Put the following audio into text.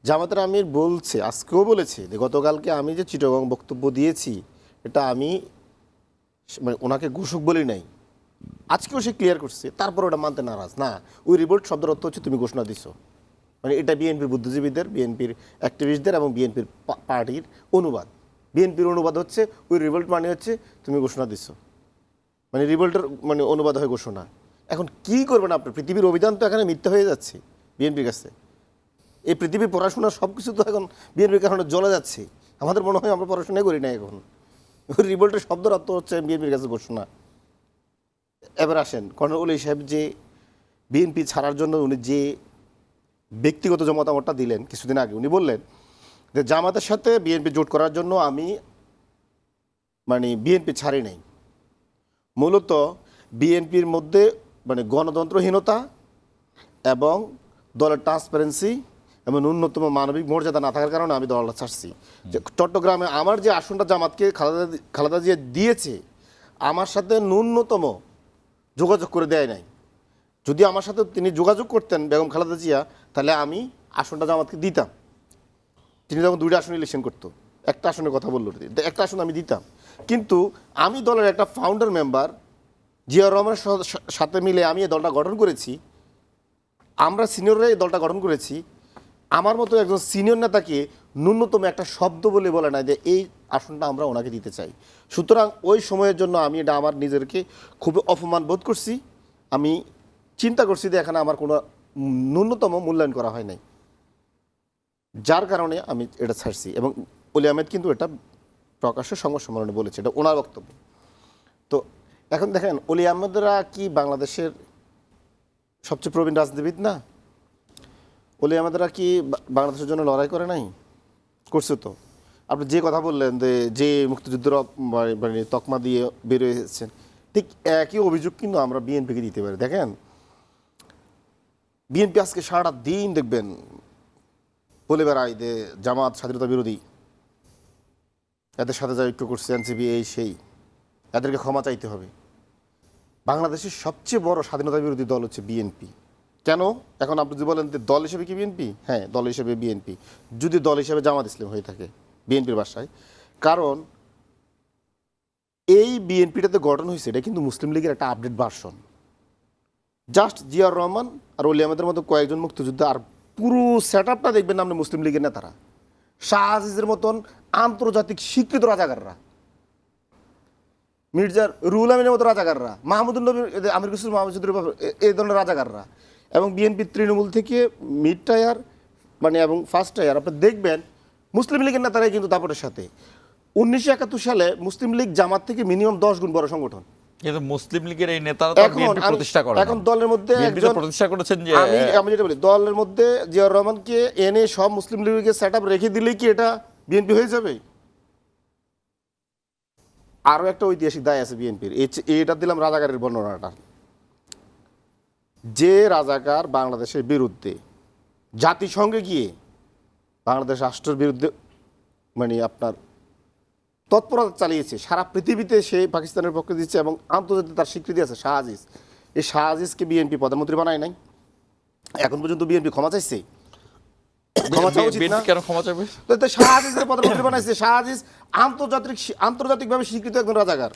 জামাতের আমির বলছে, আজকেও বলেছে যে গতকালকে আমি যে চিটাগং বক্তব্য দিয়েছি এটা আমি মানে ওনাকে ঘোষক বলি নাই, আজকেও সে ক্লিয়ার করছে, তারপর ওটা মানতে নারাজ না। ওই রিভোল্ট শব্দের অর্থ হচ্ছে তুমি ঘোষণা দিছো, মানে এটা বিএনপির বুদ্ধিজীবীদের, বিএনপির অ্যাক্টিভিস্টদের এবং বিএনপির পার্টির অনুবাদ। বিএনপির অনুবাদ হচ্ছে ওই রিভোল্ট মানে হচ্ছে তুমি ঘোষণা দিছো, মানে রিভোল্টের মানে অনুবাদ হয় ঘোষণা। এখন কি করবেন আপনি? পৃথিবীর অভিধান তো এখানে মিথ্যা হয়ে যাচ্ছে বিএনপির কাছে। এই পৃথিবীর পড়াশোনা সব কিছু তো এখন বিএনপির কারণে জ্বলে যাচ্ছে। আমাদের মনে হয় আমরা পড়াশোনাই করি না এখন। ওই রিভোল্টের শব্দের অর্থ হচ্ছে বিএনপির কাছে ঘোষণা। এবার আসেন কর্নেল ওলি সাহেব যে বিএনপি ছাড়ার জন্য উনি যে ব্যক্তিগত যে মতামতটা দিলেন কিছুদিন আগে, উনি বললেন যে জামাতের সাথে বিএনপি জোট করার জন্য আমি মানে বিএনপি ছাড়ি নাই, মূলত বিএনপির মধ্যে মানে গণতন্ত্রহীনতা এবং দলের ট্রান্সপারেন্সি এবং ন্যূনতম মানবিক মর্যাদা না থাকার কারণে আমি দলটা ছাড়ছি। যে চট্টগ্রামে আমার যে আসনটা জামাতকে খালেদা জিয়া দিয়েছে, আমার সাথে ন্যূনতম যোগাযোগ করে দেয় নাই। যদি আমার সাথে তিনি যোগাযোগ করতেন বেগম খালেদা জিয়া, তাহলে আমি আসনটা জামাতকে দিতাম। তিনি যখন 2টা আসন ইলেকশন করতো, একটা আসনের কথা বললো, একটা আসন আমি দিতাম। কিন্তু আমি দলের একটা ফাউন্ডার মেম্বার, জিয়াউর রহমানের সাথে মিলে আমি এই দলটা গঠন করেছি, আমরা সিনিয়ররা এই দলটা গঠন করেছি। আমার মতো একজন সিনিয়র নেতাকে ন্যূনতম একটা শব্দ বলে না যে এই আসনটা আমরা ওনাকে দিতে চাই। সুতরাং ওই সময়ের জন্য আমি এটা আমার নিজেকে খুব অপমান বোধ করছি। আমি চিন্তা করছি যে এখানে আমার কোনো ন্যূনতম মূল্যায়ন করা হয় নাই, যার কারণে আমি এটা ছাড়ছি। এবং ওলি আহমেদ কিন্তু এটা প্রকাশ্য সংবাদ সম্মেলনে বলেছে, এটা ওনার বক্তব্য। তো এখন দেখেন ওলি আহমেদরা কি বাংলাদেশের সবচেয়ে প্রবীণ রাজনীতিবিদ না? ওলি আহমেদরা কি বাংলাদেশের জন্য লড়াই করে নাই? করছে তো। আপনি যে কথা বললেন যে মুক্তিযুদ্ধের মানে তকমা দিয়ে বেরিয়েছেন, ঠিক একই অভিযোগ কিন্তু আমরা বিএনপিকে দিতে পারি। দেখেন বিএনপি আজকে সারাটা দিন দেখবেন বলে বেড়ায় যে জামাত স্বাধীনতা বিরোধী, এদের সাথে যা ঐক্য করছে এনসিপি এই সেই, এদেরকে ক্ষমা চাইতে হবে। বাংলাদেশের সবচেয়ে বড় স্বাধীনতা বিরোধী দল হচ্ছে বিএনপি। কেন? এখন আপনি যদি বলেন যে দল হিসেবে কি বিএনপি? হ্যাঁ, দল হিসেবে বিএনপি, যদি দল হিসেবে জামাত ইসলাম হয়ে থাকে বিএনপির বাসায়। কারণ এই বিএনপিটাতে গঠন হয়েছে, এটা কিন্তু মুসলিম লীগের একটা update version. Just Ziaur Rahman আর ওলি আহমেদের মতো কয়েকজন মুক্তিযোদ্ধা, আর পুরো সেট আপটা দেখবেন আপনি মুসলিম লীগের নেতারা, শাহ আজিজের মতন আন্তর্জাতিক স্বীকৃত রাজাকাররা, মির্জার রুহুল আমিনের মতো রাজাকাররা, মাহমুদুল নবী, আমির খুসরো মাহমুদুর এই ধরনের রাজাকাররা। এবং বিএনপির তৃণমূল থেকে মিড টায়ার মানে এবং ফার্স্ট টায়ার আপনি দেখবেন মুসলিম লীগের নেতারাই কিন্তু দাপটের সাথে। 1971 সালে মুসলিম লীগ জামাত থেকে মিনিমাম 10 গুণ বড় সংগঠন। কিন্তু মুসলিম লীগের এই নেতারা তো বিএনপি প্রতিষ্ঠা করেন। এখন দলের মধ্যে একজন প্রতিষ্ঠা করেছেন যে আমি যেটা বলি, দলের মধ্যে জিয়াউর রহমানকে এনে সব মুসলিম লীগের সেটআপ রেখে দিলেই কি এটা বিএনপি হয়ে যাবে? আরও একটা ঐতিহাসিক দায় আছে বিএনপির, এটা দিলাম রাজাকারের বর্ণনাটা। যে রাজাকার বাংলাদেশের বিরুদ্ধে জাতিসংঘে গিয়ে বাংলাদেশ রাষ্ট্রের বিরুদ্ধে মানে আপনার তৎপরতা চালিয়েছে, সারা পৃথিবীতে সে পাকিস্তানের পক্ষে দিচ্ছে এবং আন্তর্জাতিক তার স্বীকৃতি আছে, শাহ আজিজ। এই শাহ আজিজকে বিএনপি প্রধানমন্ত্রী বানায় নাই, এখন পর্যন্ত বিএনপি ক্ষমা চাইছে। ক্ষমা চাওয়া উচিত না? কেন ক্ষমা চাইবে? তো শাহ আজিজের প্রধানমন্ত্রী বানাইছে। শাহ আজিজ আন্তর্জাতিকভাবে স্বীকৃত একজন রাজাকার।